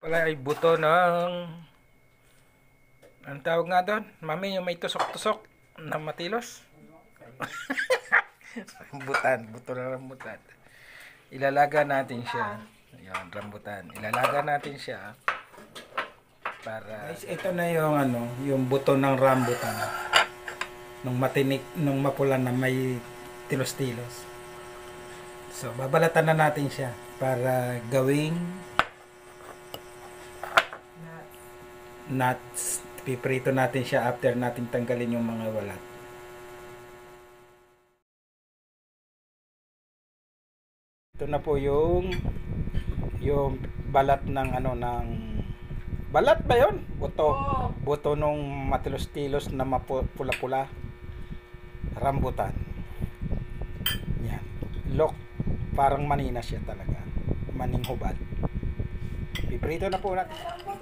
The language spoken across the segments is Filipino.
Pala ay buto ng ang tawag nga doon, mami, yung may tusok-tusok na matilos. Rambutan, buto ng rambutan. Ilalaga natin siya. Ayun, rambutan. Ilalaga natin siya para guys, ito na yung yung buto ng rambutan. Nung matinik, nung mapula na may tilos-tilos. So, babalatan na natin siya para gawing nuts. Piprito natin siya after natin tanggalin yung mga balat. Ito na po yung balat ng ng balat ba yon? Buto. Buto nung matilos-tilos na mapula-pula rambutan. Yan. Look, parang manina siya talaga. Maning hubad. Piprito na po natin.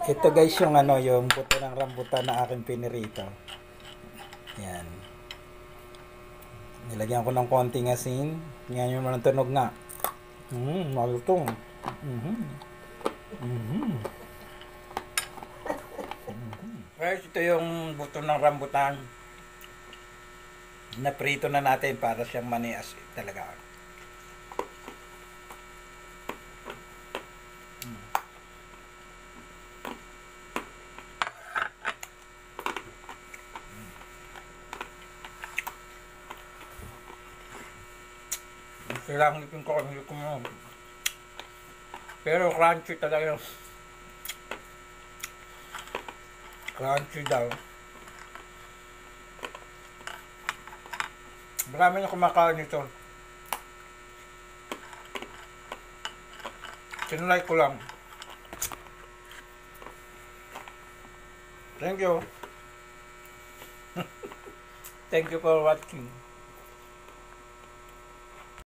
Ito guys yung yung buto ng rambutan na aking pinirito. Yan. Nilagyan ko ng konting asin. Yan yung mga tunog nga. Malutong. Guys, ito yung buto ng rambutan. Naprito na natin para siyang manias talaga. Kailangan ipin ko kung mo. Pero crunchy talaga. Crunchy daw. Marami na kumakain nito. Sinulay ko lang. Thank you. Thank you for watching.